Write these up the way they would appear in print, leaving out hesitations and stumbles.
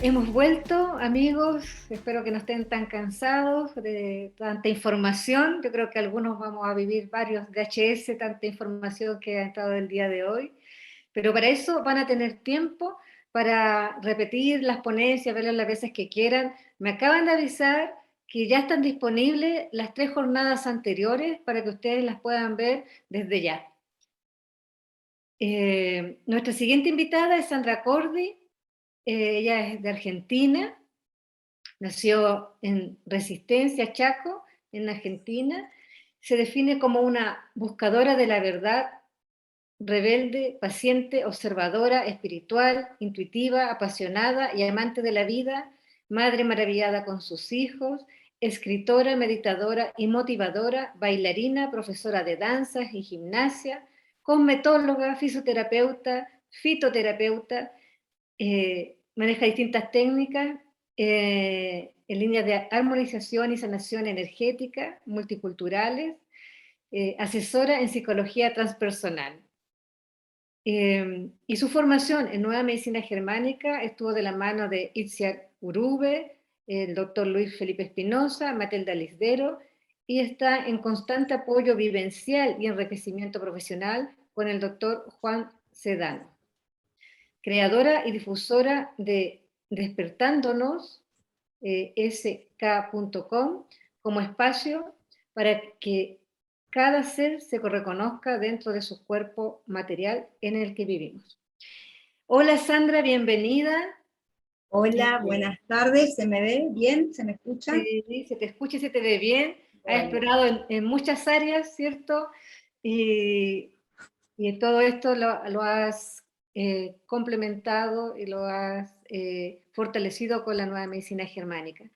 Hemos vuelto, amigos, espero que no estén tan cansados de tanta información. Yo creo que algunos vamos a vivir varios DHS, tanta información que ha estado el día de hoy. Pero para eso van a tener tiempo para repetir las ponencias, verlas las veces que quieran. Me acaban de avisar que ya están disponibles las 3 jornadas anteriores para que ustedes las puedan ver desde ya. Nuestra siguiente invitada es Sandra Cordi. Ella es de Argentina. Nació en Resistencia, Chaco, en Argentina. Se define como una buscadora de la verdad, rebelde, paciente, observadora, espiritual, intuitiva, apasionada y amante de la vida, madre maravillada con sus hijos, escritora, meditadora y motivadora, bailarina, profesora de danzas y gimnasia, cosmetóloga, fisioterapeuta, fitoterapeuta, maneja distintas técnicas en líneas de armonización y sanación energética, multiculturales, asesora en psicología transpersonal. Y su formación en Nueva Medicina Germánica estuvo de la mano de Itziar Urube, el doctor Luis Felipe Espinosa, Matilda Lisdero, y está en constante apoyo vivencial y enriquecimiento profesional con el doctor Juan Sedano. Creadora y difusora de Despertándonos, sk.com, como espacio para que cada ser se reconozca dentro de su cuerpo material en el que vivimos. Hola Sandra, bienvenida. Hola, buenas tardes. ¿Se me ve bien? ¿Se me escucha? Sí, se te escucha y se te ve bien. Has Bueno, explorado en muchas áreas, ¿cierto? Y todo esto lo has complementado y lo has fortalecido con la nueva medicina germánica.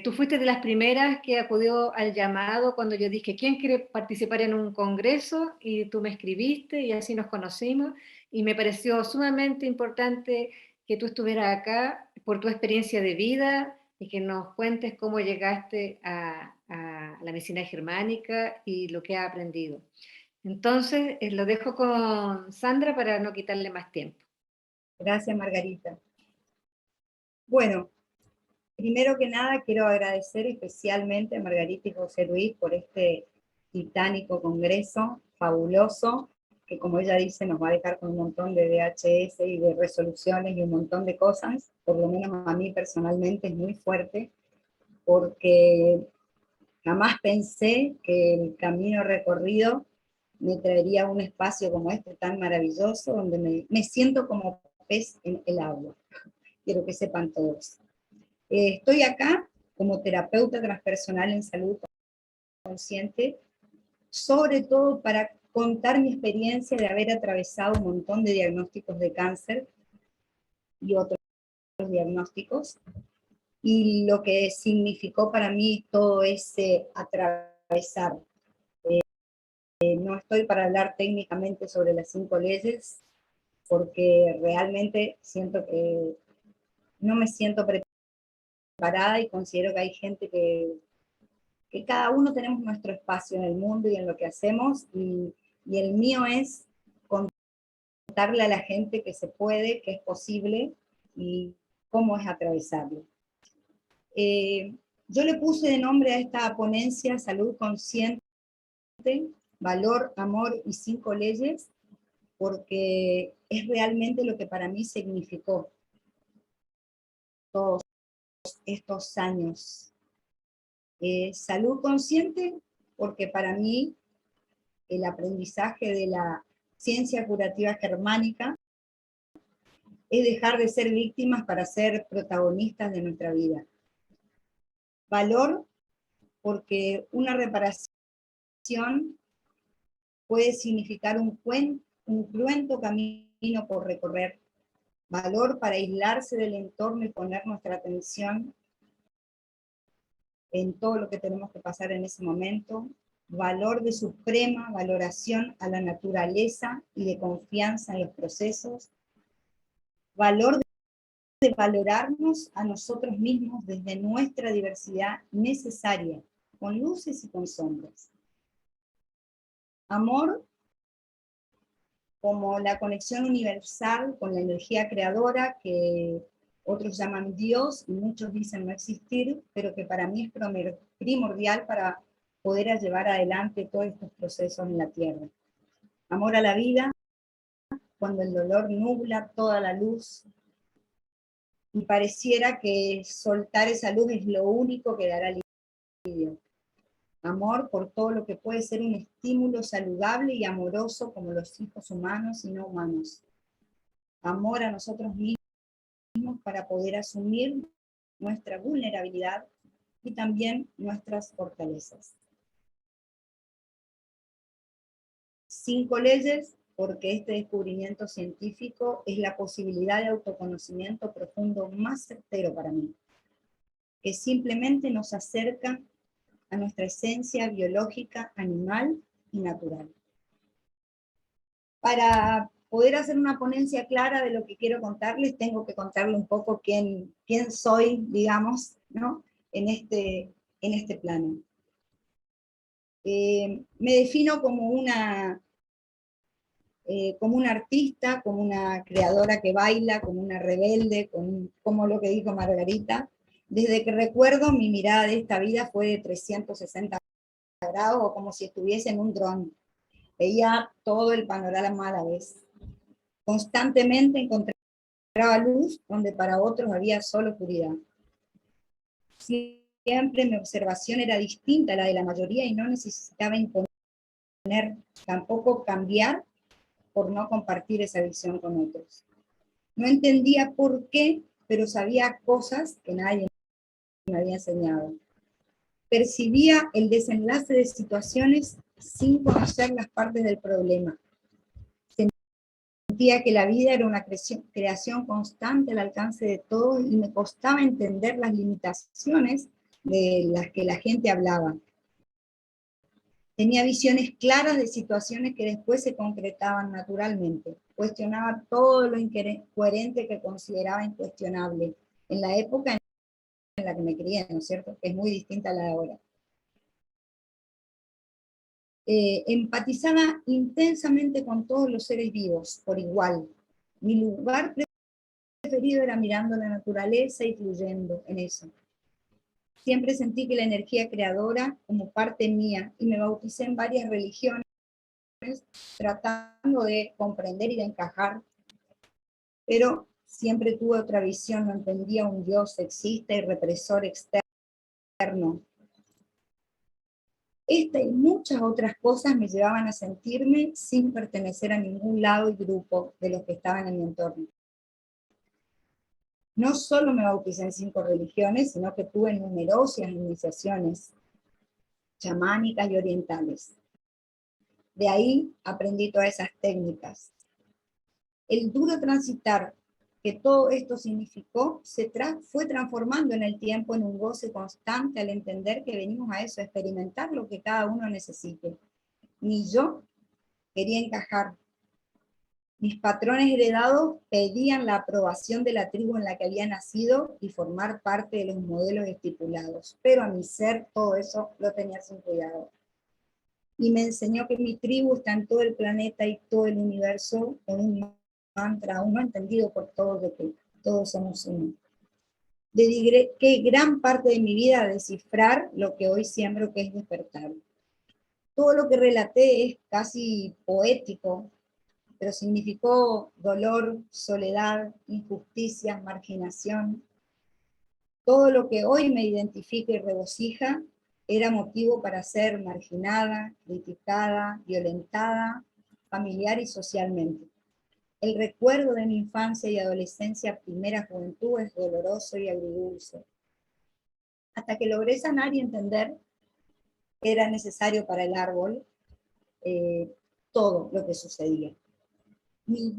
Tú fuiste de las primeras que acudió al llamado cuando yo dije, ¿quién quiere participar en un congreso? Y tú me escribiste y así nos conocimos. Y me pareció sumamente importante que tú estuvieras acá por tu experiencia de vida y que nos cuentes cómo llegaste a la medicina germánica y lo que has aprendido. Entonces, lo dejo con Sandra para no quitarle más tiempo. gracias Margarita. Bueno, primero que nada quiero agradecer especialmente a Margarita y José Luis por este titánico congreso fabuloso, que como ella dice nos va a dejar con un montón de DHS y de resoluciones y un montón de cosas. Por lo menos a mí personalmente es muy fuerte, porque jamás pensé que el camino recorrido me traería un espacio como este tan maravilloso, donde me siento como pez en el agua. Quiero que sepan todos. Estoy acá como terapeuta transpersonal en salud consciente, sobre todo para contar mi experiencia de haber atravesado un montón de diagnósticos de cáncer y otros diagnósticos, y lo que significó para mí todo ese atravesar. No estoy para hablar técnicamente sobre las 5 leyes, porque realmente siento que no me siento preparada, y considero que hay gente que cada uno tenemos nuestro espacio en el mundo y en lo que hacemos, y el mío es contarle a la gente que se puede, que es posible, y cómo es atravesarlo. Yo le puse de nombre a esta ponencia Salud Consciente, Valor, Amor y 5 Leyes, porque es realmente lo que para mí significó todos estos años. Salud consciente, porque para mí el aprendizaje de la ciencia curativa germánica es dejar de ser víctimas para ser protagonistas de nuestra vida. Valor, porque una reparación puede significar un cruento camino por recorrer. Valor para aislarse del entorno y poner nuestra atención en todo lo que tenemos que pasar en ese momento. Valor de suprema valoración a la naturaleza y de confianza en los procesos. Valor de valorarnos a nosotros mismos desde nuestra diversidad necesaria, con luces y con sombras. Amor como la conexión universal con la energía creadora que otros llaman Dios, y muchos dicen no existir, pero que para mí es primordial para poder llevar adelante todos estos procesos en la Tierra. Amor a la vida, cuando el dolor nubla toda la luz, y pareciera que soltar esa luz es lo único que dará alivio. Amor por todo lo que puede ser un estímulo saludable y amoroso como los hijos humanos y no humanos. Amor a nosotros mismos para poder asumir nuestra vulnerabilidad y también nuestras fortalezas. 5 leyes, porque este descubrimiento científico es la posibilidad de autoconocimiento profundo más certero para mí, que simplemente nos acerca a nuestra esencia biológica, animal y natural. Para poder hacer una ponencia clara de lo que quiero contarles, tengo que contarles un poco quién soy, digamos, ¿no? en este plano. Me defino como una artista, como una creadora que baila, como una rebelde, como lo que dijo Margarita. Desde que recuerdo, mi mirada de esta vida fue de 360 grados, o como si estuviese en un dron. Veía todo el panorama a la vez. Constantemente encontraba luz donde para otros había solo oscuridad. Siempre mi observación era distinta a la de la mayoría y no necesitaba imponer, tampoco cambiar por no compartir esa visión con otros. No entendía por qué, pero sabía cosas que nadie me había enseñado. Percibía el desenlace de situaciones sin conocer las partes del problema. Sentía que la vida era una creación constante al alcance de todos y me costaba entender las limitaciones de las que la gente hablaba. Tenía visiones claras de situaciones que después se concretaban naturalmente. Cuestionaba todo lo incoherente que consideraba incuestionable en la época en la que me crié, ¿no es cierto? Que es muy distinta a la de ahora. Empatizaba intensamente con todos los seres vivos, por igual. Mi lugar preferido era mirando la naturaleza y fluyendo en eso. Siempre sentí que la energía creadora como parte mía, y me bauticé en varias religiones, tratando de comprender y de encajar, pero siempre tuve otra visión, no entendía un Dios sexista y represor externo. Esta y muchas otras cosas me llevaban a sentirme sin pertenecer a ningún lado y grupo de los que estaban en mi entorno. No solo me bauticé en 5 religiones, sino que tuve numerosas iniciaciones chamánicas y orientales. De ahí aprendí todas esas técnicas. El duro transitar que todo esto significó fue transformando en el tiempo en un goce constante al entender que venimos a eso, a experimentar lo que cada uno necesite. Ni yo quería encajar. Mis patrones heredados pedían la aprobación de la tribu en la que había nacido y formar parte de los modelos estipulados, pero a mi ser todo eso lo tenía sin cuidado. Y me enseñó que mi tribu está en todo el planeta y todo el universo, con un mantra aún no entendido por todos, de que todos somos uno. Dediqué gran parte de mi vida a descifrar lo que hoy siembro, que es despertar. Todo lo que relaté es casi poético, pero significó dolor, soledad, injusticia, marginación. Todo lo que hoy me identifica y regocija era motivo para ser marginada, criticada, violentada, familiar y socialmente. El recuerdo de mi infancia y adolescencia, primera juventud, es doloroso y agridulce. Hasta que logré sanar y entender que era necesario para el árbol todo lo que sucedía. Mi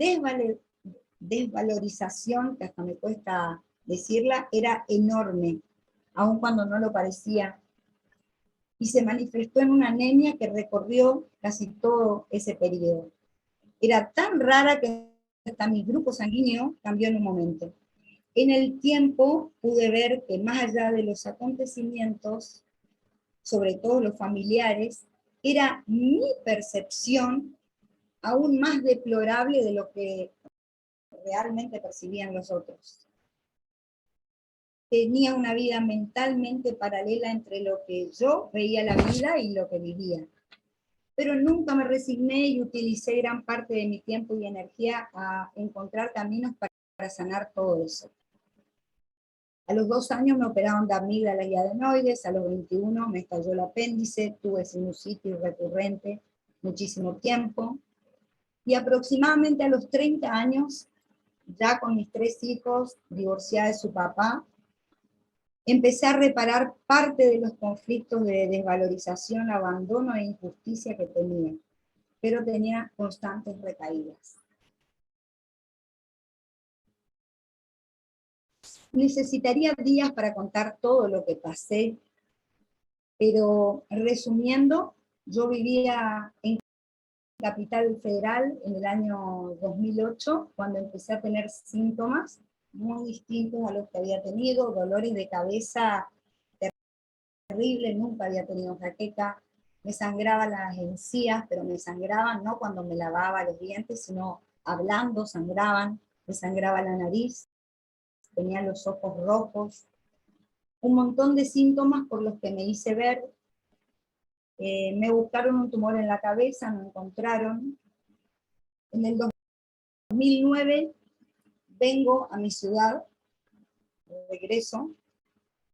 desvalorización, que hasta me cuesta decirla, era enorme, aun cuando no lo parecía, y se manifestó en una anemia que recorrió casi todo ese periodo. Era tan rara que hasta mi grupo sanguíneo cambió en un momento. En el tiempo pude ver que más allá de los acontecimientos, sobre todo los familiares, era mi percepción aún más deplorable de lo que realmente percibían los otros. tenía una vida mentalmente paralela entre lo que yo veía la vida y lo que vivía. Pero nunca me resigné y utilicé gran parte de mi tiempo y energía a encontrar caminos para sanar todo eso. A los 2 años me operaron de amígdalas y adenoides, a los 21 me estalló el apéndice, tuve sinusitis recurrente muchísimo tiempo, y aproximadamente a los 30 años, ya con mis 3 hijos, divorciada de su papá, empecé a reparar parte de los conflictos de desvalorización, abandono e injusticia que tenía, pero tenía constantes recaídas. Necesitaría días para contar todo lo que pasé, pero resumiendo, yo vivía en Capital Federal en el año 2008, cuando empecé a tener síntomas muy distintos a los que había tenido, dolores de cabeza terribles, nunca había tenido jaqueca, me sangraban las encías, pero me sangraban no cuando me lavaba los dientes, sino hablando sangraban, me sangraba la nariz, tenía los ojos rojos, un montón de síntomas por los que me hice ver. Me buscaron un tumor en la cabeza, no encontraron. En el 2009 vengo a mi ciudad, regreso,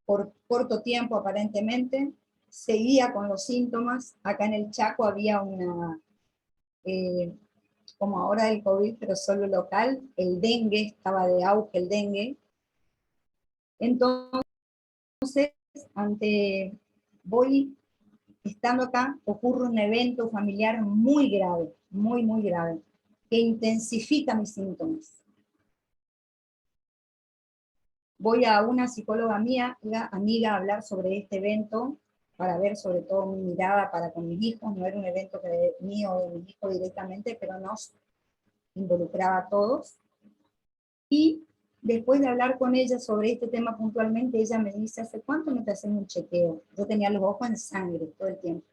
por corto tiempo aparentemente, seguía con los síntomas. Acá en el Chaco había una, como ahora el COVID, pero solo local, el dengue, estaba de auge el dengue. Entonces, voy estando acá, ocurre un evento familiar muy grave, muy, muy grave, que intensifica mis síntomas. Voy a una psicóloga amiga a hablar sobre este evento, para ver sobre todo mi mirada para con mis hijos. No era un evento mío o de mis hijos directamente, pero nos involucraba a todos. Y después de hablar con ella sobre este tema puntualmente, ella me dice: ¿hace cuánto no te hacen un chequeo? Yo tenía los ojos en sangre todo el tiempo.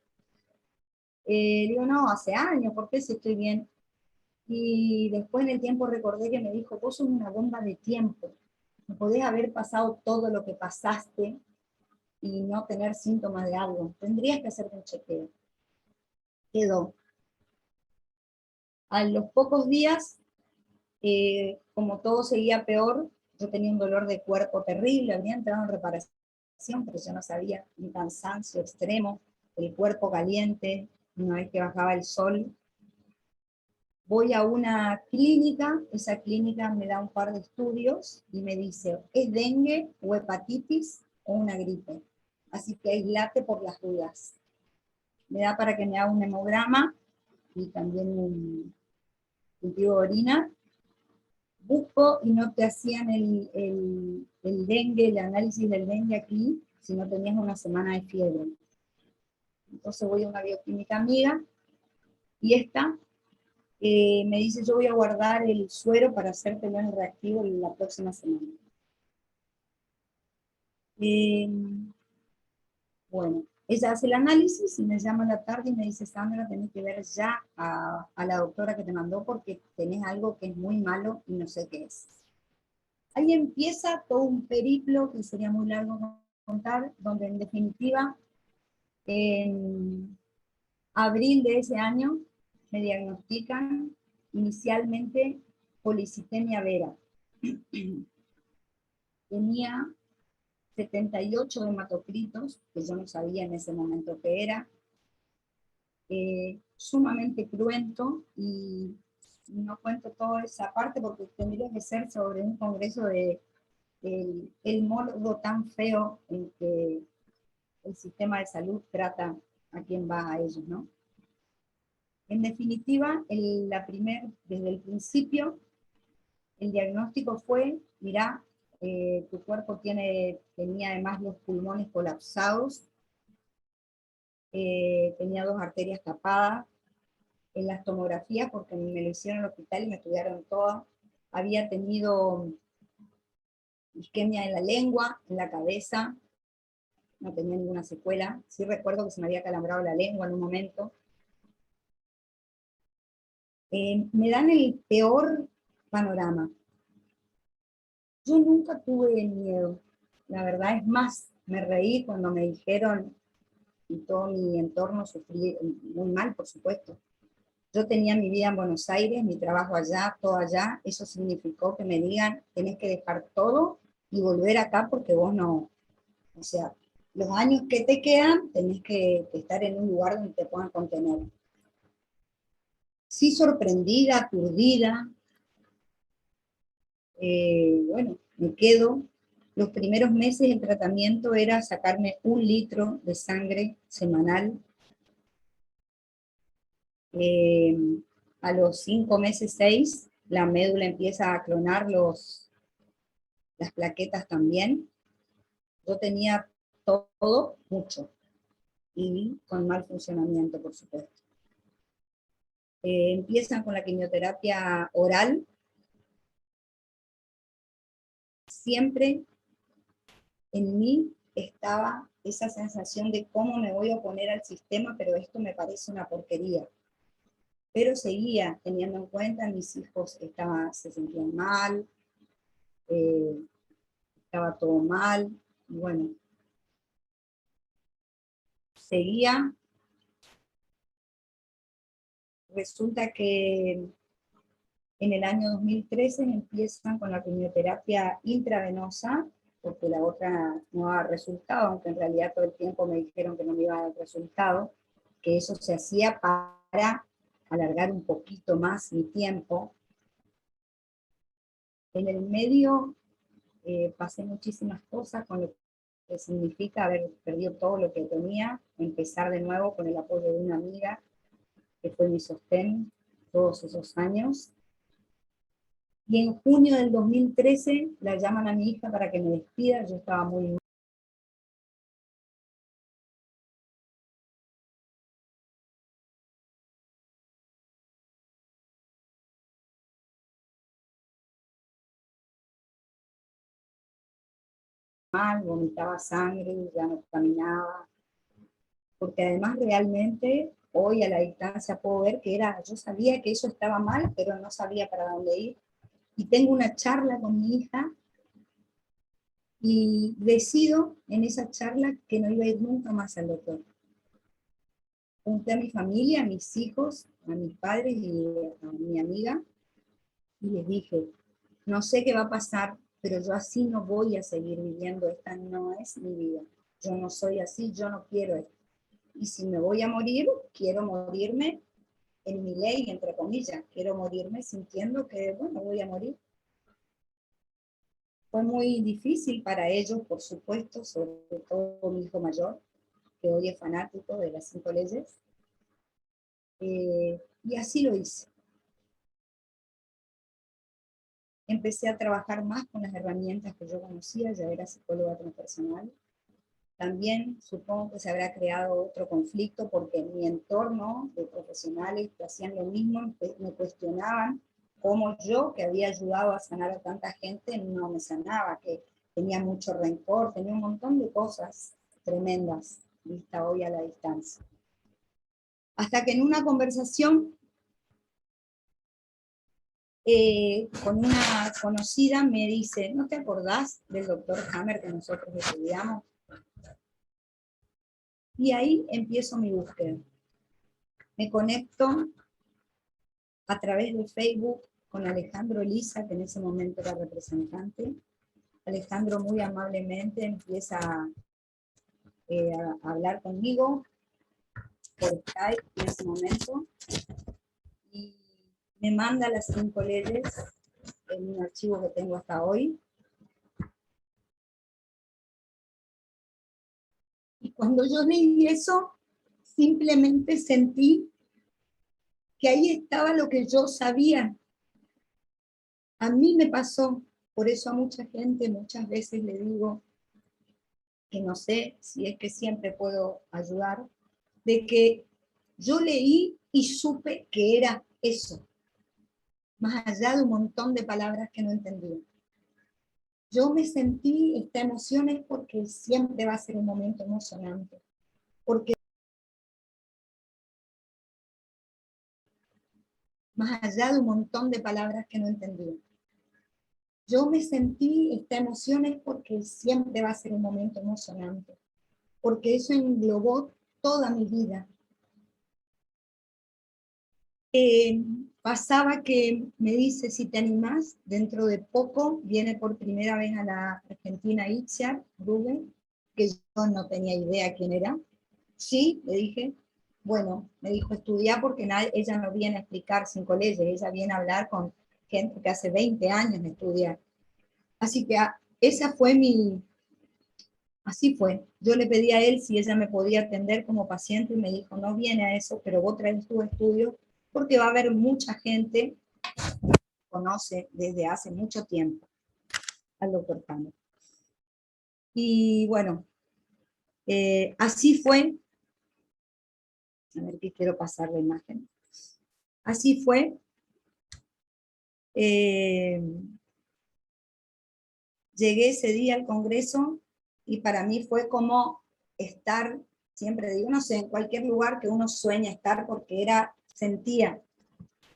Digo, no, hace años, ¿por qué si estoy bien? Y después en el tiempo recordé que me dijo: vos sos una bomba de tiempo, no podés haber pasado todo lo que pasaste y no tener síntomas de algo, tendrías que hacerte un chequeo. Quedó. A los pocos días, como todo seguía peor, yo tenía un dolor de cuerpo terrible, había entrado en reparación, pero yo no sabía, un cansancio extremo, el cuerpo caliente, una vez que bajaba el sol. Voy a una clínica, esa clínica me da un par de estudios y me dice: ¿es dengue o hepatitis o una gripe? Así que aislate por las dudas. Me da para que me haga un hemograma y también un cultivo de orina. Busco y no te hacían el dengue, el análisis del dengue aquí, si no tenías una semana de fiebre. Entonces voy a una bioquímica amiga y esta me dice: yo voy a guardar el suero para hacértelo en reactivo la próxima semana. Bueno, ella hace el análisis y me llama a la tarde y me dice: Sandra, tenés que ver ya a la doctora que te mandó porque tenés algo que es muy malo y no sé qué es. Ahí empieza todo un periplo que sería muy largo contar, donde en definitiva, en abril de ese año, me diagnostican inicialmente policitemia vera. Tenía 78 hematocritos, que yo no sabía en ese momento qué era, sumamente cruento, y no cuento toda esa parte porque tendría que ser sobre un congreso de el modo tan feo en que el sistema de salud trata a quien va a ellos, ¿no? En definitiva, desde el principio, el diagnóstico fue: mirá, tu cuerpo tenía además los pulmones colapsados, tenía 2 arterias tapadas. En las tomografías, porque me lo hicieron en el hospital y me estudiaron todo, había tenido isquemia en la lengua, en la cabeza, no tenía ninguna secuela. Sí recuerdo que se me había calambrado la lengua en un momento. Me dan el peor panorama. Yo nunca tuve miedo, la verdad es más, me reí cuando me dijeron, y todo mi entorno sufrí muy mal, por supuesto. Yo tenía mi vida en Buenos Aires, mi trabajo allá, todo allá, eso significó que me digan, tenés que dejar todo y volver acá porque vos no, o sea, los años que te quedan tenés que estar en un lugar donde te puedan contener. Sí, sorprendida, aturdida, bueno, me quedo. Los primeros meses el tratamiento era sacarme 1 litro de sangre semanal. A los 5 meses, 6, la médula empieza a clonar las plaquetas también. Yo tenía todo, mucho, y con mal funcionamiento, por supuesto. Empiezan con la quimioterapia oral. Siempre en mí estaba esa sensación de cómo me voy a oponer al sistema, pero esto me parece una porquería. Pero seguía teniendo en cuenta, mis hijos se sentían mal, estaba todo mal, y bueno, seguía. Resulta que en el año 2013 empiezan con la quimioterapia intravenosa, porque la otra no daba resultado, aunque en realidad todo el tiempo me dijeron que no me iba a dar resultado, que eso se hacía para alargar un poquito más mi tiempo. En el medio pasé muchísimas cosas, con lo que significa haber perdido todo lo que tenía, empezar de nuevo con el apoyo de una amiga, que fue mi sostén todos esos años. Y en junio del 2013 la llaman a mi hija para que me despida, yo estaba muy mal, vomitaba sangre, ya no caminaba, porque además realmente hoy a la distancia puedo ver que yo sabía que eso estaba mal, pero no sabía para dónde ir. Y tengo una charla con mi hija y decido en esa charla que no iba a ir nunca más al doctor. Junté a mi familia, a mis hijos, a mis padres y a mi amiga, y les dije, no sé qué va a pasar, pero yo así no voy a seguir viviendo, esta no es mi vida. Yo no soy así, yo no quiero esto. Y si me voy a morir, quiero morirme en mi ley, entre comillas. Quiero morirme sintiendo que, bueno, voy a morir. Fue muy difícil para ellos, por supuesto, sobre todo mi hijo mayor, que hoy es fanático de las 5 leyes. Y así lo hice. Empecé a trabajar más con las herramientas que yo conocía, ya era psicóloga transpersonal. También supongo que se habrá creado otro conflicto porque en mi entorno de profesionales que hacían lo mismo me cuestionaban cómo yo, que había ayudado a sanar a tanta gente, no me sanaba, que tenía mucho rencor, tenía un montón de cosas tremendas, vista hoy a la distancia. Hasta que en una conversación con una conocida me dice, ¿no te acordás del doctor Hammer que nosotros estudiamos? Y ahí empiezo mi búsqueda. Me conecto a través de Facebook con Alejandro Eliza, que en ese momento era representante. Alejandro muy amablemente empieza a hablar conmigo por Skype en ese momento y me manda las 5 leyes en un archivo que tengo hasta hoy. Y cuando yo leí eso, simplemente sentí que ahí estaba lo que yo sabía. A mí me pasó, por eso a mucha gente muchas veces le digo que no sé si es que siempre puedo ayudar, de que yo leí y supe que era eso, más allá de un montón de palabras que no entendía. Yo me sentí esta emoción es porque siempre va a ser un momento emocionante, porque más allá de un montón de palabras que no entendía. yo me sentí, esta emoción es porque siempre va a ser un momento emocionante, porque eso englobó toda mi vida. Pasaba que me dice, si te animás, dentro de poco viene por primera vez a la Argentina Itziar Rubén, que yo no tenía idea quién era. Sí, le dije. Bueno, me dijo, estudiar porque ella no viene a explicar 5 leyes, ella viene a hablar con gente que hace 20 años estudia. Así que esa fue así fue. Yo le pedí a él si ella me podía atender como paciente y me dijo, no viene a eso, pero vos traes tu estudio porque va a haber mucha gente que conoce desde hace mucho tiempo al doctor Cano. Y bueno, así fue. A ver qué quiero pasar la imagen. Así fue. Llegué ese día al Congreso y para mí fue como estar, siempre digo, no sé, en cualquier lugar que uno sueña estar porque sentía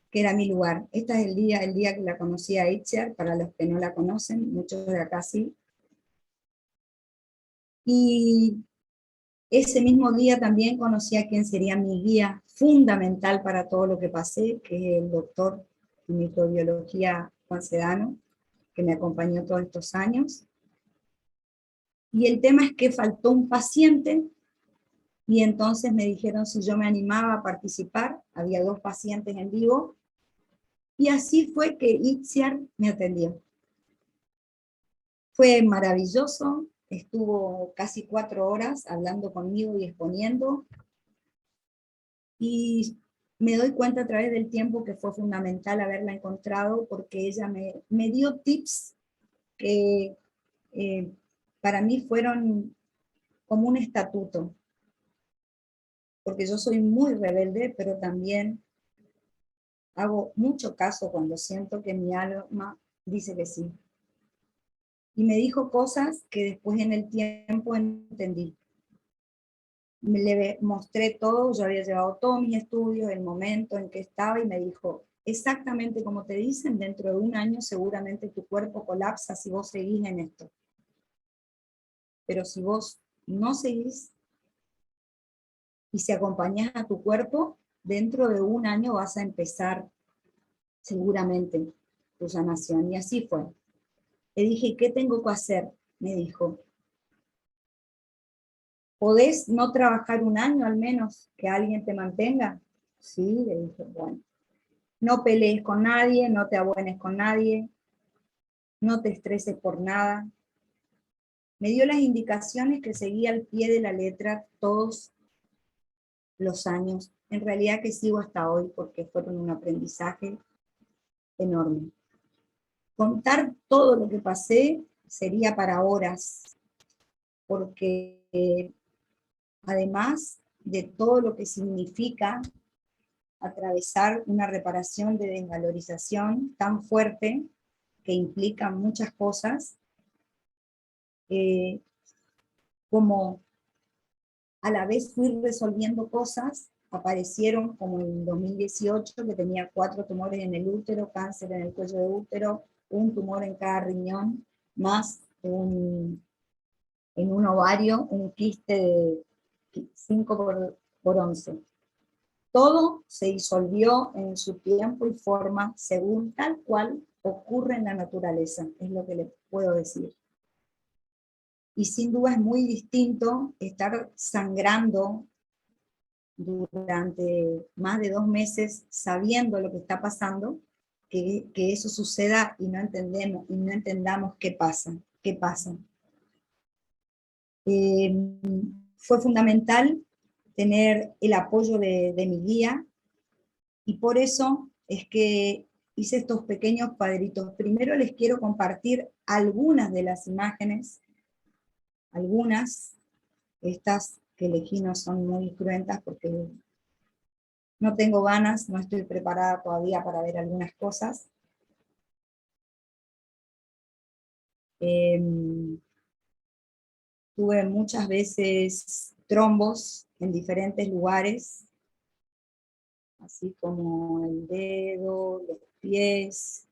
que era mi lugar. Este es el día que la conocí a Itziar, para los que no la conocen, muchos de acá sí. Y ese mismo día también conocí a quien sería mi guía fundamental para todo lo que pasé, que es el doctor en microbiología Juan Sedano, que me acompañó todos estos años. Y el tema es que faltó un paciente y entonces me dijeron si yo me animaba a participar. Había 2 pacientes en vivo y así fue que Itziar me atendió. Fue maravilloso, estuvo casi 4 horas hablando conmigo y exponiendo, y me doy cuenta a través del tiempo que fue fundamental haberla encontrado porque ella me dio tips que para mí fueron como un estatuto, porque yo soy muy rebelde, pero también hago mucho caso cuando siento que mi alma dice que sí. Y me dijo cosas que después en el tiempo entendí. Le mostré todo, yo había llevado todos mis estudios, el momento en que estaba, y me dijo, exactamente como te dicen, dentro de 1 año seguramente tu cuerpo colapsa si vos seguís en esto. Pero si vos no seguís y si acompañás a tu cuerpo, dentro de 1 año vas a empezar seguramente tu sanación. Y así fue. Le dije, ¿qué tengo que hacer? Me dijo, ¿podés no trabajar 1 año al menos, que alguien te mantenga? Sí, le dije, bueno. No pelees con nadie, no te abuenes con nadie, no te estreses por nada. Me dio las indicaciones que seguía al pie de la letra todos los años. En realidad que sigo hasta hoy porque fueron un aprendizaje enorme. Contar todo lo que pasé sería para horas, porque además de todo lo que significa atravesar una reparación de desvalorización tan fuerte, que implica muchas cosas, como a la vez fui resolviendo cosas, aparecieron como en 2018, que tenía 4 tumores en el útero, cáncer en el cuello de útero, un tumor en cada riñón, más en un ovario, un quiste de 5×11. Todo se disolvió en su tiempo y forma según tal cual ocurre en la naturaleza, es lo que le puedo decir. Y sin duda es muy distinto estar sangrando durante más de 2 meses sabiendo lo que está pasando, que eso suceda y no entendamos qué pasa. Fue fundamental tener el apoyo de mi guía, y por eso es que hice estos pequeños cuadritos. Primero les quiero compartir algunas de las imágenes, estas que elegí no son muy cruentas porque no tengo ganas, no estoy preparada todavía para ver algunas cosas. Tuve muchas veces trombos en diferentes lugares, así como el dedo, los pies,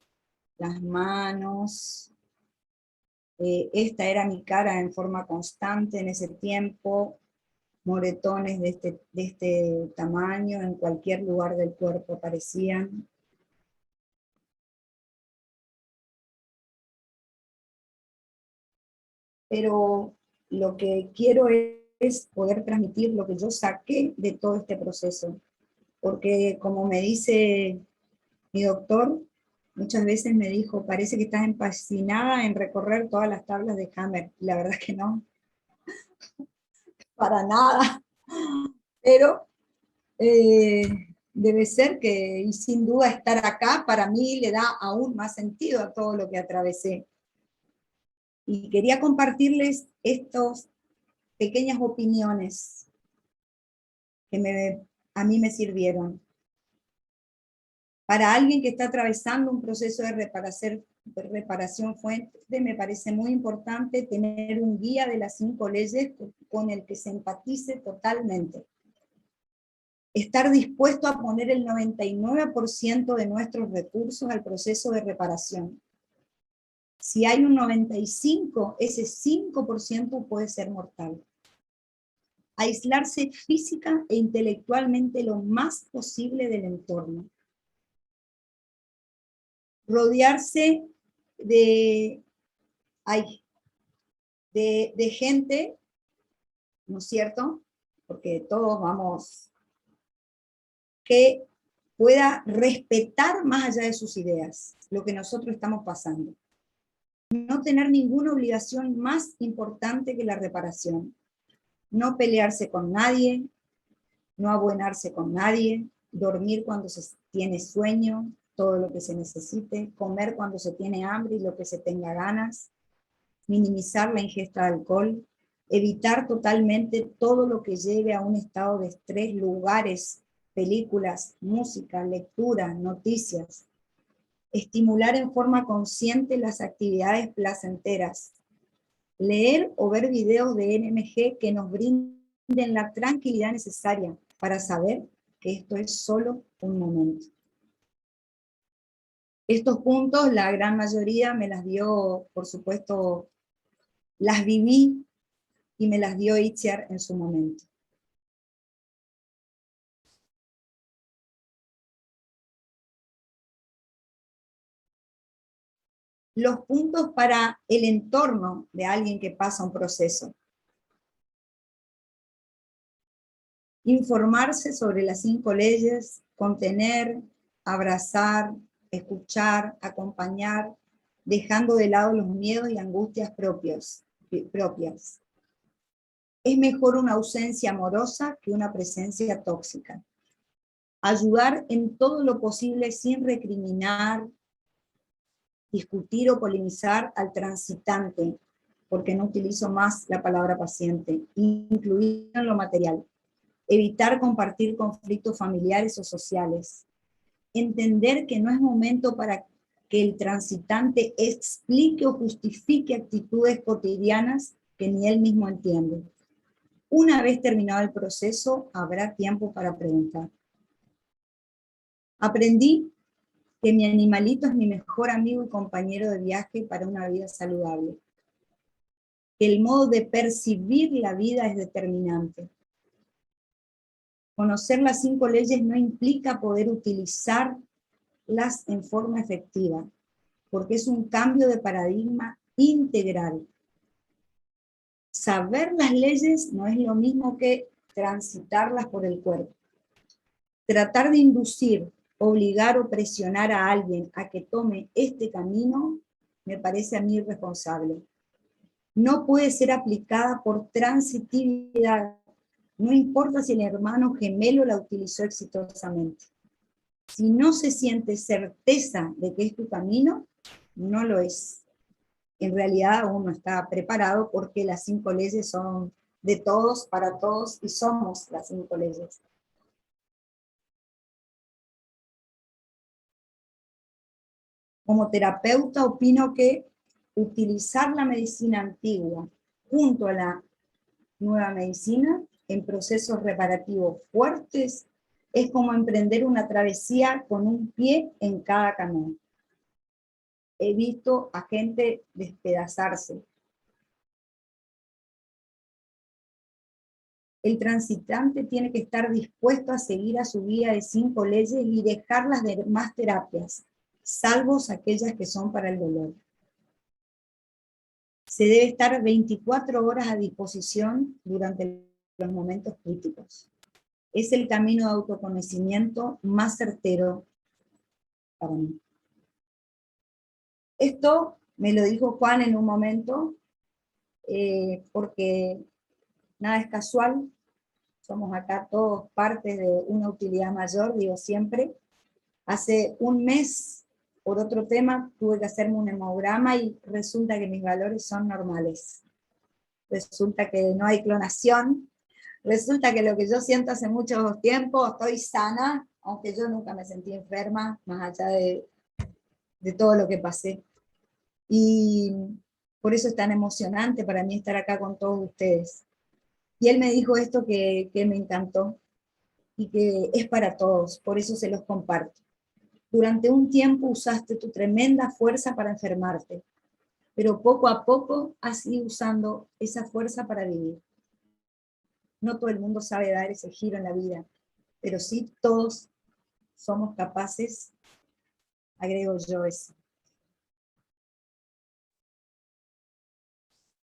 las manos, esta era mi cara en forma constante en ese tiempo, moretones de este tamaño en cualquier lugar del cuerpo aparecían. Pero lo que quiero es poder transmitir lo que yo saqué de todo este proceso, porque como me dice mi doctor, muchas veces me dijo, parece que estás empecinada en recorrer todas las tablas de Hammer, y la verdad es que no, para nada, pero debe ser que, y sin duda estar acá, para mí le da aún más sentido a todo lo que atravesé. Y quería compartirles estas pequeñas opiniones que a mí me sirvieron. Para alguien que está atravesando un proceso de reparación fuerte, me parece muy importante tener un guía de las 5 leyes con el que se empatice totalmente. Estar dispuesto a poner el 99% de nuestros recursos al proceso de reparación. Si hay un 95%, ese 5% puede ser mortal. Aislarse física e intelectualmente lo más posible del entorno. Rodearse de gente, ¿no es cierto? Porque todos vamos, que pueda respetar más allá de sus ideas, lo que nosotros estamos pasando. No tener ninguna obligación más importante que la reparación. No pelearse con nadie, no abuenarse con nadie, dormir cuando se tiene sueño, todo lo que se necesite, comer cuando se tiene hambre y lo que se tenga ganas, minimizar la ingesta de alcohol, evitar totalmente todo lo que lleve a un estado de estrés, lugares, películas, música, lectura, noticias, estimular en forma consciente las actividades placenteras, leer o ver videos de NMG que nos brinden la tranquilidad necesaria para saber que esto es solo un momento. Estos puntos, la gran mayoría me las dio, por supuesto, las viví y me las dio Itziar en su momento. Los puntos para el entorno de alguien que pasa un proceso. Informarse sobre las 5 leyes, contener, abrazar, escuchar, acompañar, dejando de lado los miedos y angustias propias. Es mejor una ausencia amorosa que una presencia tóxica. Ayudar en todo lo posible sin recriminar, discutir o polemizar al transitante, porque no utilizo más la palabra paciente, incluir en lo material. Evitar compartir conflictos familiares o sociales. Entender que no es momento para que el transitante explique o justifique actitudes cotidianas que ni él mismo entiende. Una vez terminado el proceso, habrá tiempo para preguntar. Aprendí que mi animalito es mi mejor amigo y compañero de viaje para una vida saludable. El modo de percibir la vida es determinante. Conocer las 5 leyes no implica poder utilizarlas en forma efectiva, porque es un cambio de paradigma integral. Saber las leyes no es lo mismo que transitarlas por el cuerpo. Tratar de inducir, obligar o presionar a alguien a que tome este camino me parece a mí irresponsable. No puede ser aplicada por transitividad. No importa si el hermano gemelo la utilizó exitosamente. Si no se siente certeza de que es tu camino, no lo es. En realidad uno está preparado porque las 5 leyes son de todos, para todos, y somos las 5 leyes. Como terapeuta opino que utilizar la medicina antigua junto a la nueva medicina en procesos reparativos fuertes es como emprender una travesía con un pie en cada canoa. He visto a gente despedazarse, El transitante tiene que estar dispuesto a seguir a su guía de 5 leyes y dejar las demás terapias, salvo aquellas que son para el dolor. Se debe estar 24 horas a disposición durante los momentos críticos. Es el camino de autoconocimiento más certero para mí. Esto me lo dijo Juan en un momento, porque nada es casual, somos acá todos partes de una utilidad mayor, digo siempre. Hace un mes, por otro tema, tuve que hacerme un hemograma y resulta que mis valores son normales. Resulta que no hay clonación, resulta que lo que yo siento hace mucho tiempo, estoy sana, aunque yo nunca me sentí enferma, más allá de todo lo que pasé. Y por eso es tan emocionante para mí estar acá con todos ustedes. Y él me dijo esto que me encantó, y que es para todos, por eso se los comparto. Durante un tiempo usaste tu tremenda fuerza para enfermarte, pero poco a poco has ido usando esa fuerza para vivir. No todo el mundo sabe dar ese giro en la vida, pero sí todos somos capaces, agrego yo eso.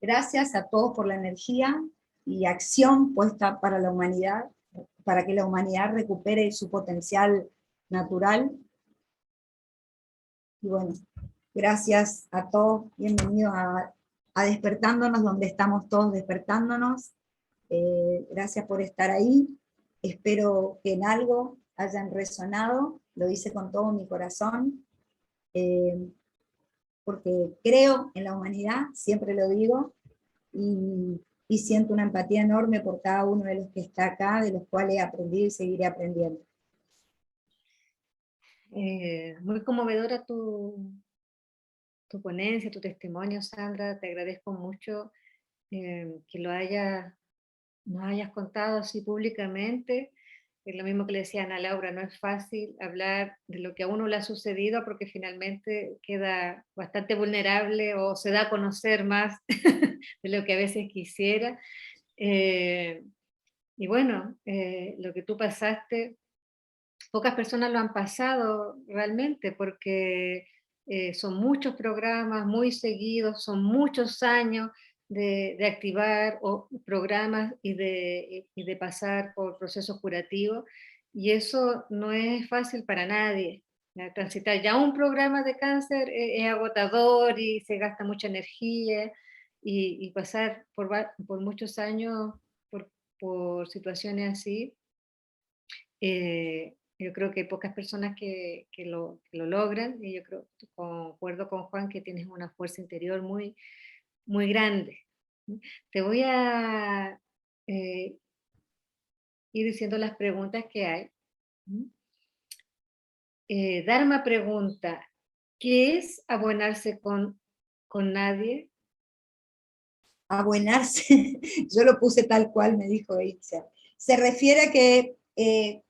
Gracias a todos por la energía y acción puesta para la humanidad, para que la humanidad recupere su potencial natural. Y bueno, gracias a todos, bienvenidos a Despertándonos, donde estamos todos despertándonos. Gracias por estar ahí, espero que en algo hayan resonado, lo hice con todo mi corazón, porque creo en la humanidad, siempre lo digo, y siento una empatía enorme por cada uno de los que está acá, de los cuales he aprendido y seguiré aprendiendo. Muy conmovedora tu ponencia, tu testimonio, Sandra. Te agradezco mucho que nos hayas contado así públicamente. Es lo mismo que le decía Ana Laura, no es fácil hablar de lo que a uno le ha sucedido porque finalmente queda bastante vulnerable o se da a conocer más de lo que a veces quisiera. Y bueno, lo que tú pasaste, pocas personas lo han pasado realmente porque son muchos programas muy seguidos, son muchos años de activar programas y de pasar por procesos curativos, y eso no es fácil para nadie. Transitar ya un programa de cáncer es agotador y se gasta mucha energía, y pasar por muchos años por situaciones así. Yo creo que hay pocas personas que lo logran, y yo concuerdo con Juan que tienes una fuerza interior muy, muy grande. Te voy a ir diciendo las preguntas que hay. Dharma pregunta, ¿qué es abonarse con nadie? Abonarse, yo lo puse tal cual, me dijo Itza. Se refiere a que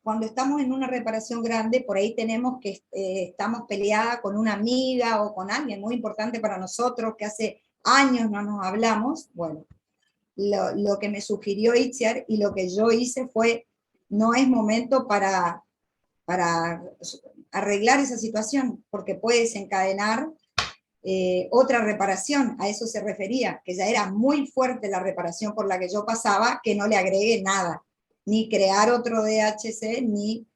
cuando estamos en una reparación grande, por ahí tenemos que estamos peleadas con una amiga o con alguien muy importante para nosotros, que hace años no nos hablamos. Bueno, lo que me sugirió Itziar y lo que yo hice fue, no es momento para arreglar esa situación, porque puede desencadenar otra reparación, a eso se refería, que ya era muy fuerte la reparación por la que yo pasaba, que no le agregue nada, ni crear otro DHC, ni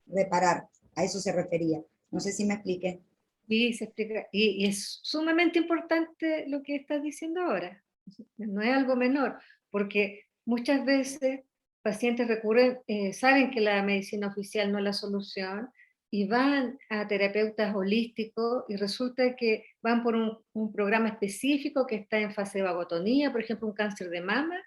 reparar, a eso se refería. No sé si me expliqué. Sí, se explica. Y es sumamente importante lo que estás diciendo ahora. No es algo menor, porque muchas veces pacientes recurren, saben que la medicina oficial no es la solución y van a terapeutas holísticos y resulta que van por un programa específico que está en fase de vagotonía, por ejemplo, un cáncer de mama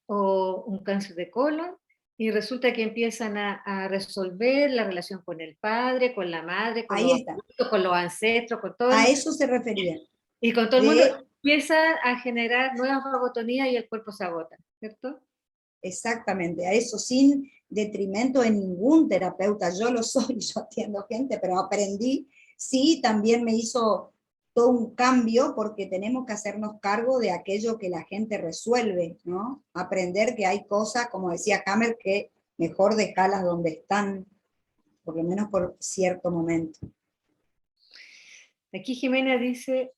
o un cáncer de colon, y resulta que empiezan a resolver la relación con el padre, con la madre, con Ahí los está, abuelos, con los ancestros, con todo el a mundo, eso se refería. y con todo el mundo empieza a generar nuevas vagotonías y el cuerpo se agota, ¿cierto? Exactamente, a eso, sin detrimento de ningún terapeuta. Yo lo soy, yo atiendo gente, pero aprendí, sí, también me hizo todo un cambio porque tenemos que hacernos cargo de aquello que la gente resuelve, ¿no? Aprender que hay cosas, como decía Hammer, que mejor dejarlas donde están, por lo menos por cierto momento. Aquí Jimena dice,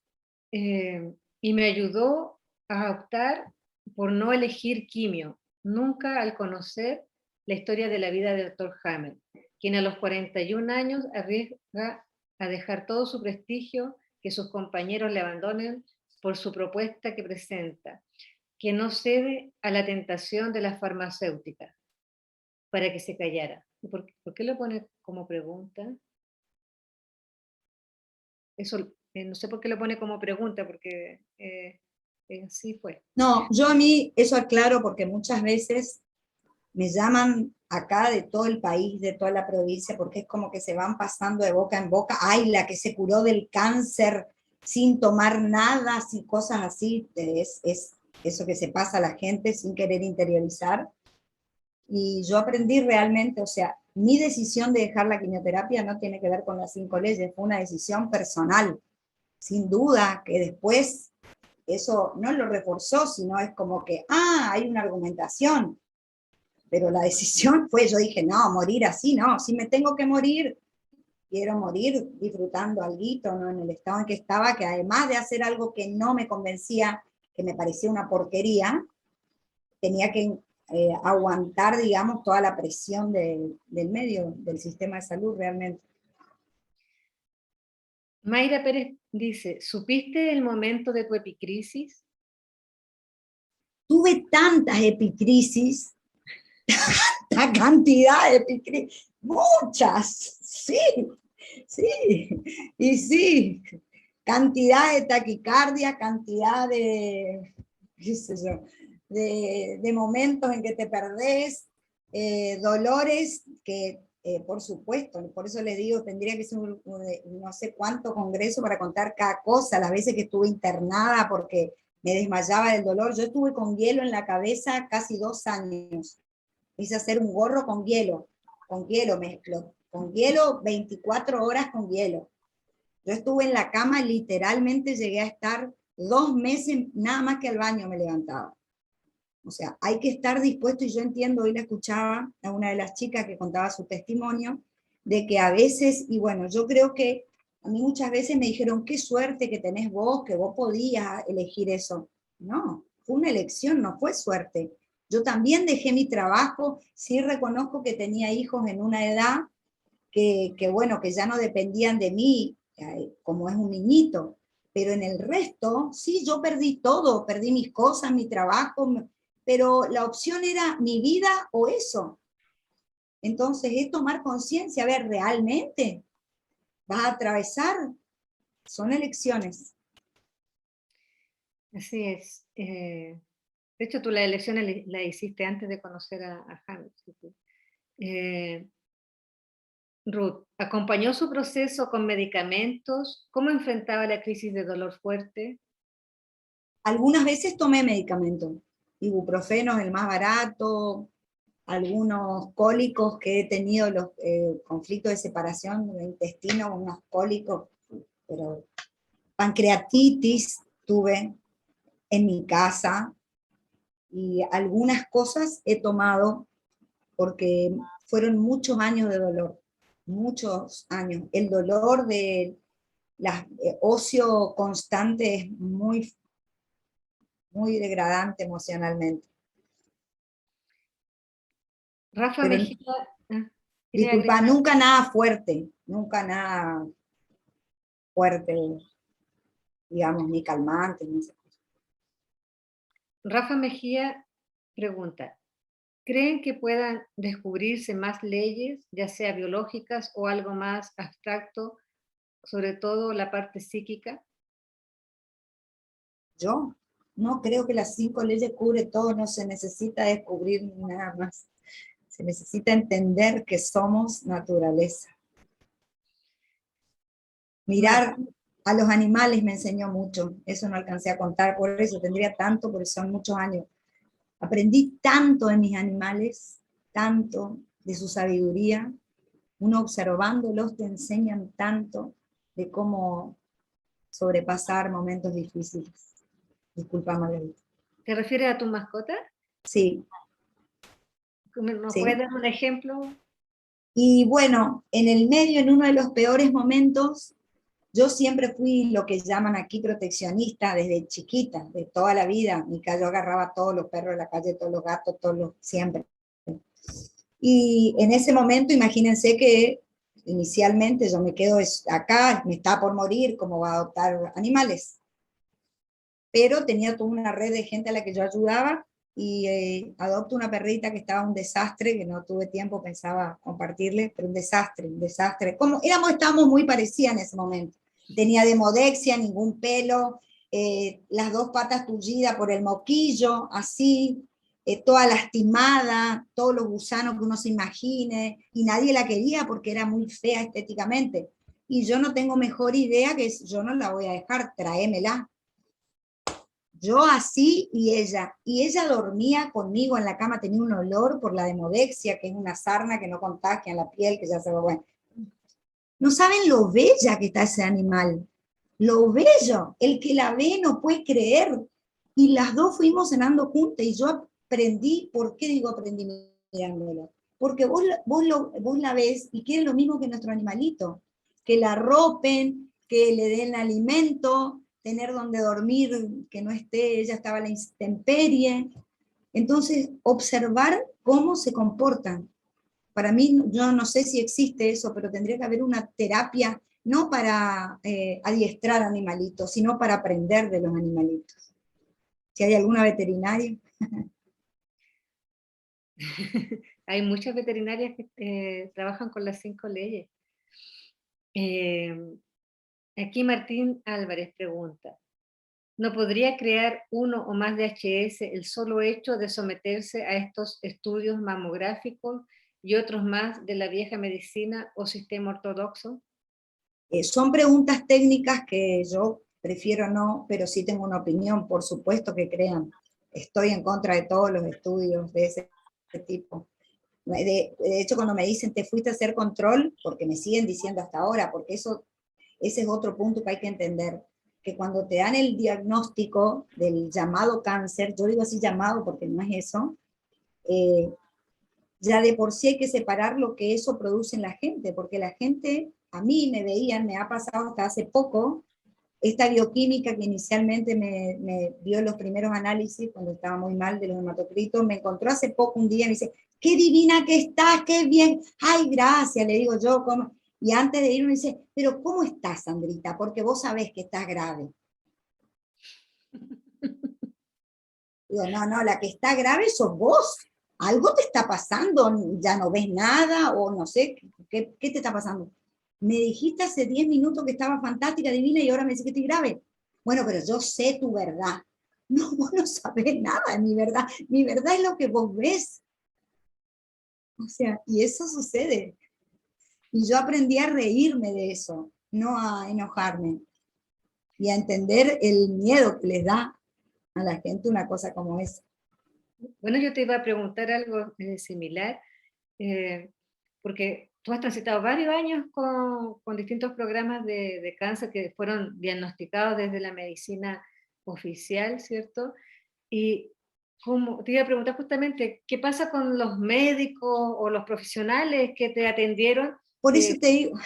y me ayudó a optar por no elegir quimio, nunca al conocer la historia de la vida del Dr. Hammer, quien a los 41 años arriesga a dejar todo su prestigio, que sus compañeros le abandonen por su propuesta que presenta, que no cede a la tentación de las farmacéuticas para que se callara. ¿Por qué lo pone como pregunta? Eso, no sé por qué lo pone como pregunta, porque así fue. No, yo a mí eso aclaro porque muchas veces me llaman acá de todo el país, de toda la provincia, porque es como que se van pasando de boca en boca, ay, la que se curó del cáncer sin tomar nada, sin cosas así, es eso que se pasa a la gente sin querer interiorizar. Y yo aprendí realmente, o sea, mi decisión de dejar la quimioterapia no tiene que ver con las 5 leyes, fue una decisión personal, sin duda que después eso no lo reforzó, sino es como que, hay una argumentación, pero la decisión fue, yo dije, no, morir así, no, si me tengo que morir, quiero morir disfrutando alguito, ¿no? En el estado en que estaba, que además de hacer algo que no me convencía, que me parecía una porquería, tenía que aguantar, digamos, toda la presión del medio, del sistema de salud realmente. Mayra Pérez dice, ¿supiste el momento de tu epicrisis? Tuve tantas epicrisis, la cantidad de epicrisis, muchas, sí, y sí, cantidad de taquicardia, cantidad de, qué sé yo, de momentos en que te perdés, dolores que, por supuesto, por eso les digo, tendría que ser no sé cuánto congreso para contar cada cosa, las veces que estuve internada porque me desmayaba del dolor. Yo estuve con hielo en la cabeza casi 2 años. Hice hacer un gorro con hielo mezclo, con hielo, 24 horas con hielo. Yo estuve en la cama, literalmente llegué a estar 2 meses, nada más que al baño me levantaba. O sea, hay que estar dispuesto, y yo entiendo, hoy la escuchaba a una de las chicas que contaba su testimonio, de que a veces, y bueno, yo creo que a mí muchas veces me dijeron, qué suerte que tenés vos, que vos podías elegir eso. No, fue una elección, no fue suerte. Yo también dejé mi trabajo, sí reconozco que tenía hijos en una edad que bueno, que ya no dependían de mí, como es un niñito, pero en el resto, sí, yo perdí todo, perdí mis cosas, mi trabajo, pero la opción era mi vida o eso. Entonces es tomar conciencia, a ver, ¿realmente vas a atravesar? Son elecciones. Así es. De hecho, tú la elección la hiciste antes de conocer a James. Ruth, ¿acompañó su proceso con medicamentos? ¿Cómo enfrentaba la crisis de dolor fuerte? Algunas veces tomé medicamentos, ibuprofeno es el más barato, algunos cólicos que he tenido, los conflictos de separación del intestino, unos cólicos, pero pancreatitis tuve en mi casa, y algunas cosas he tomado porque fueron muchos años de dolor, muchos años. El dolor de ocio constante es muy, muy degradante emocionalmente. Rafa Pero Mejía, ¿quiere disculpa, agregar? nunca nada fuerte, nunca nada fuerte, digamos, ni calmante, ni esas cosas. Rafa Mejía pregunta, ¿creen que puedan descubrirse más leyes, ya sea biológicas o algo más abstracto, sobre todo la parte psíquica? Yo no creo que las 5 leyes cubre todo, no se necesita descubrir nada más. Se necesita entender que somos naturaleza. Mirar a los animales me enseñó mucho, eso no alcancé a contar, por eso tendría tanto, porque son muchos años. Aprendí tanto de mis animales, tanto de su sabiduría, uno observándolos te enseñan tanto de cómo sobrepasar momentos difíciles. Disculpa, Margarita. ¿Te refieres a tu mascota? Sí, ¿Nos sí. puedes dar un ejemplo? Y bueno, en el medio, en uno de los peores momentos, yo siempre fui lo que llaman aquí proteccionista desde chiquita, de toda la vida. Yo agarraba a todos los perros de la calle, todos los gatos, siempre. Y en ese momento, imagínense que inicialmente yo me quedo acá, me está por morir, ¿cómo va a adoptar animales? Pero tenía toda una red de gente a la que yo ayudaba y adopto una perrita que estaba un desastre, que no tuve tiempo, pensaba compartirle, pero un desastre. Estábamos muy parecidas en ese momento. Tenía demodexia, ningún pelo, las dos patas tullidas por el moquillo, así, toda lastimada, todos los gusanos que uno se imagine, y nadie la quería porque era muy fea estéticamente. Y yo no tengo mejor idea que yo no la voy a dejar, tráemela. Yo así y ella dormía conmigo en la cama, tenía un olor por la demodexia, que es una sarna que no contagia en la piel, que ya se va, bueno. No saben lo bella que está ese animal, lo bello, el que la ve no puede creer, y las dos fuimos cenando juntas, y yo aprendí, ¿por qué digo aprendí mirándola? Porque vos la ves y quieren lo mismo que nuestro animalito, que la arropen, que le den alimento, tener donde dormir, que no esté, ella estaba a la intemperie. Entonces, observar cómo se comportan. Para mí, yo no sé si existe eso, pero tendría que haber una terapia, no para adiestrar animalitos, sino para aprender de los animalitos. Si hay alguna veterinaria. Hay muchas veterinarias que trabajan con las 5 leyes. Aquí Martín Álvarez pregunta, ¿no podría crear uno o más DHS el solo hecho de someterse a estos estudios mamográficos y otros más de la vieja medicina o sistema ortodoxo? Son preguntas técnicas que yo prefiero no, pero sí tengo una opinión, por supuesto que crean. Estoy en contra de todos los estudios de ese tipo. De hecho, cuando me dicen, te fuiste a hacer control, porque me siguen diciendo hasta ahora, porque ese es otro punto que hay que entender, que cuando te dan el diagnóstico del llamado cáncer, yo digo así llamado porque no es eso, ya de por sí hay que separar lo que eso produce en la gente, porque la gente, a mí me veían, me ha pasado hasta hace poco, esta bioquímica que inicialmente me dio los primeros análisis cuando estaba muy mal de los hematocritos, me encontró hace poco un día y me dice, qué divina que estás, qué bien, ay, gracias, le digo yo, ¿cómo? Y antes de ir me dice, pero ¿cómo estás, Sandrita? Porque vos sabés que estás grave. Digo, no, la que está grave sos vos. Algo te está pasando, ya no ves nada, o no sé, ¿qué te está pasando? Me dijiste hace 10 minutos que estaba fantástica, divina, y ahora me dices que estoy grave. Bueno, pero yo sé tu verdad. No, vos no sabés nada, mi verdad es lo que vos ves. O sea, y eso sucede. Y yo aprendí a reírme de eso, no a enojarme, y a entender el miedo que les da a la gente una cosa como esa. Bueno, yo te iba a preguntar algo similar, porque tú has transitado varios años con distintos programas de cáncer que fueron diagnosticados desde la medicina oficial, ¿cierto? Y te iba a preguntar justamente, ¿qué pasa con los médicos o los profesionales que te atendieron? Por eso te digo,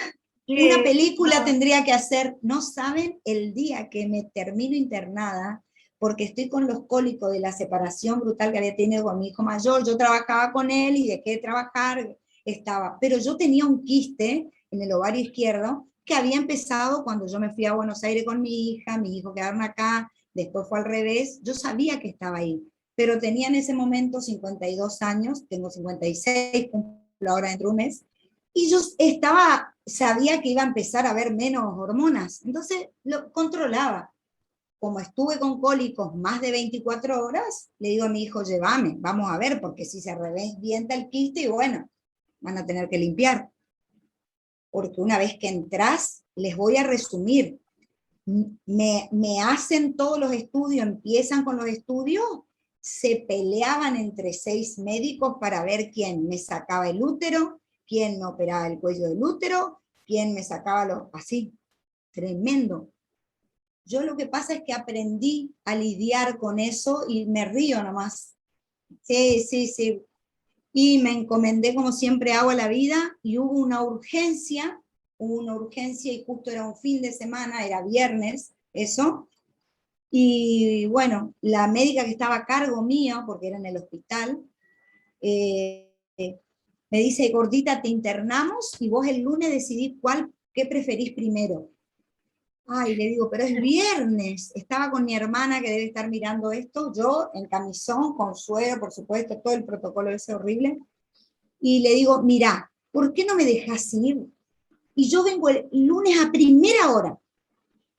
una película tendría que hacer, no saben el día que me termino internada, porque estoy con los cólicos de la separación brutal que había tenido con mi hijo mayor, yo trabajaba con él y dejé de trabajar, pero yo tenía un quiste en el ovario izquierdo que había empezado cuando yo me fui a Buenos Aires con mi hija, mis hijos quedaron acá, después fue al revés, yo sabía que estaba ahí, pero tenía en ese momento 52 años, tengo 56, cumplo ahora dentro de un mes, y yo sabía que iba a empezar a haber menos hormonas, entonces lo controlaba. Como estuve con cólicos más de 24 horas, le digo a mi hijo, llévame, vamos a ver, porque si se revienta el quiste, y bueno, van a tener que limpiar. Porque una vez que entras, les voy a resumir, me hacen todos los estudios, empiezan con los estudios, se peleaban entre 6 médicos para ver quién me sacaba el útero, quién me operaba el cuello del útero, quién me sacaba así, tremendo. Yo lo que pasa es que aprendí a lidiar con eso y me río nomás. Sí, sí, sí. Y me encomendé como siempre hago a la vida y hubo una urgencia y justo era un fin de semana, era viernes, eso. Y bueno, la médica que estaba a cargo mío, porque era en el hospital, eh, me dice, gordita, te internamos y vos el lunes decidís qué preferís primero. Ay, le digo, pero es viernes. Estaba con mi hermana que debe estar mirando esto, yo en camisón, con suero, por supuesto, todo el protocolo ese horrible. Y le digo, mira, ¿por qué no me dejas ir? Y yo vengo el lunes a primera hora.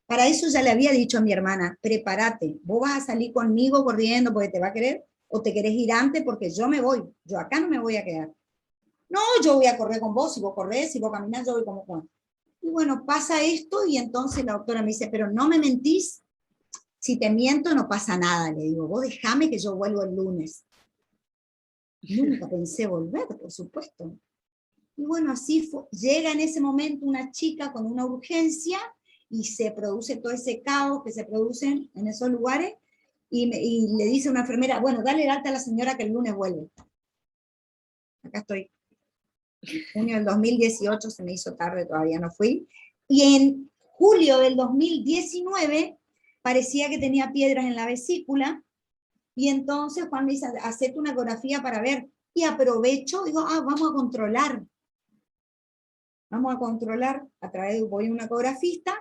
Para eso ya le había dicho a mi hermana, prepárate, vos vas a salir conmigo corriendo porque te va a querer, o te querés ir antes porque yo me voy, yo acá no me voy a quedar. No, yo voy a correr con vos, si vos corres, si vos caminás, yo voy como Juan. Y bueno, pasa esto y entonces la doctora me dice, pero no me mentís, si te miento no pasa nada, le digo, vos dejame que yo vuelvo el lunes. Nunca pensé volver, por supuesto. Y bueno, así fue. Llega en ese momento una chica con una urgencia y se produce todo ese caos que se producen en esos lugares y le dice a una enfermera, bueno, dale el alta a la señora que el lunes vuelve. Acá estoy. En junio del 2018 se me hizo tarde, todavía no fui. Y en julio del 2019 parecía que tenía piedras en la vesícula y entonces Juan me dice, hacete una ecografía para ver. Y aprovecho, digo, vamos a controlar. Vamos a controlar a través de, voy a una ecografista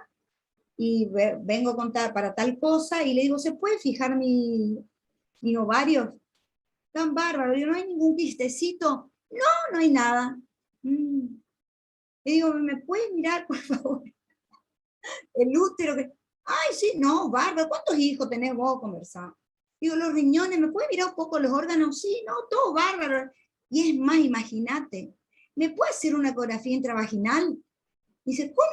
y vengo a contar para tal cosa y le digo, ¿se puede fijar mi ovario? Tan bárbaro, digo, no hay ningún quistecito. No, no hay nada. Le digo, ¿me puedes mirar, por favor? El útero, que... Ay, sí, no, bárbaro, ¿cuántos hijos tenés vos? Conversar. Digo, los riñones, ¿me puedes mirar un poco los órganos? Sí, no, todo bárbaro. Y es más, imagínate, ¿me puede hacer una ecografía intravaginal? Dice, ¿cómo?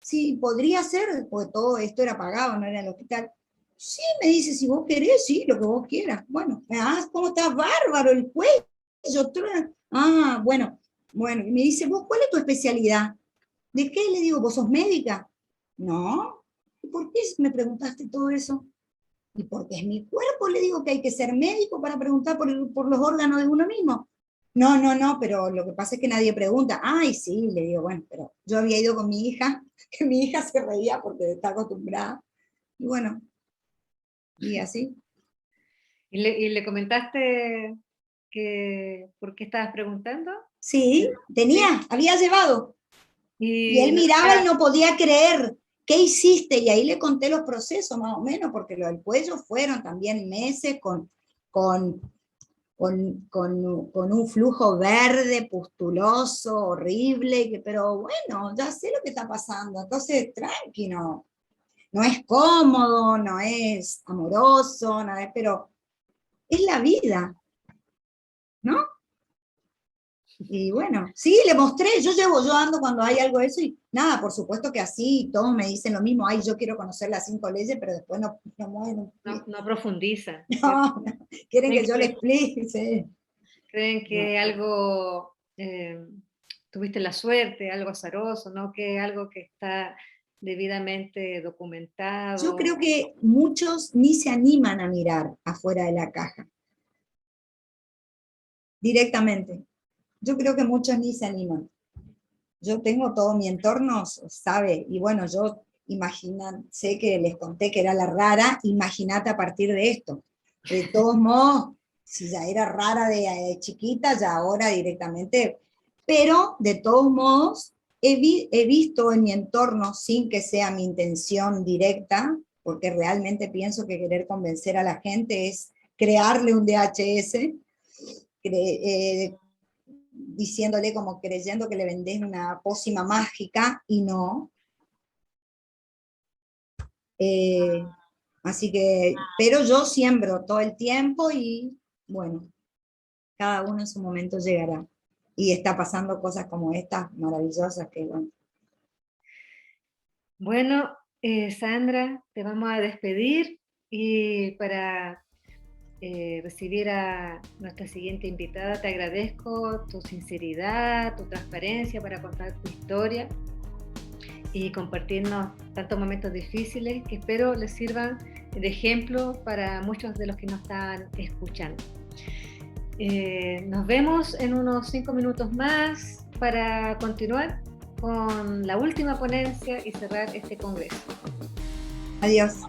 Sí, podría ser, porque todo esto era pagado, no era en el hospital. Sí, me dice, si vos querés, sí, lo que vos quieras. Bueno, ¿cómo está bárbaro el cuello? Bueno, y me dice, ¿vos cuál es tu especialidad? ¿De qué? Le digo, ¿vos sos médica? No. ¿Y por qué me preguntaste todo eso? Y porque es mi cuerpo, le digo que hay que ser médico para preguntar por los órganos de uno mismo. No, no, no, pero lo que pasa es que nadie pregunta. Ay, sí, le digo, bueno, pero yo había ido con mi hija, que mi hija se reía porque está acostumbrada. Y bueno, y así. ¿Y le comentaste que por qué estabas preguntando? Sí, Sí. había llevado. Y Y él no miraba y era- no podía creer. ¿Qué hiciste? Y ahí le conté los procesos más o menos, porque lo del cuello fueron también meses con, con un flujo verde, pustuloso, horrible, pero bueno, ya sé lo que está pasando, entonces tranqui, no es cómodo, no es amoroso, no es, pero es la vida, ¿no? Y bueno, sí, le mostré, yo ando cuando hay algo de eso y nada, por supuesto que así, todos me dicen lo mismo, ay, yo quiero conocer las 5 leyes, pero después no mueven un pie. no profundiza, ¿cierto? No, quieren Creen que yo le que, explique, sí. creen No. que algo, tuviste la suerte, algo azaroso, ¿no? Que algo que está debidamente Yo creo documentado. que muchos ni se animan a mirar afuera de la caja, directamente. Yo creo que muchos ni se animan. Yo tengo todo mi entorno, sabe, y bueno, yo sé que les conté que era la rara, imagínate a partir de esto. De todos modos, si ya era rara de chiquita, ya ahora directamente, pero de todos modos, he visto en mi entorno, sin que sea mi intención directa, porque realmente pienso que querer convencer a la gente es crearle un DHS, diciéndole como creyendo que le vendés una pócima mágica y no. Eh, Así que, pero yo siembro todo el tiempo y bueno, cada uno en su momento llegará. Y está pasando cosas como estas maravillosas que bueno. Bueno, Sandra, te vamos a despedir y para recibir a nuestra siguiente invitada te agradezco tu sinceridad, tu transparencia para contar tu historia y compartirnos tantos momentos difíciles que espero les sirvan de ejemplo para muchos de los que nos están escuchando. Nos vemos en unos 5 minutos más para continuar con la última ponencia y cerrar este congreso. Adiós.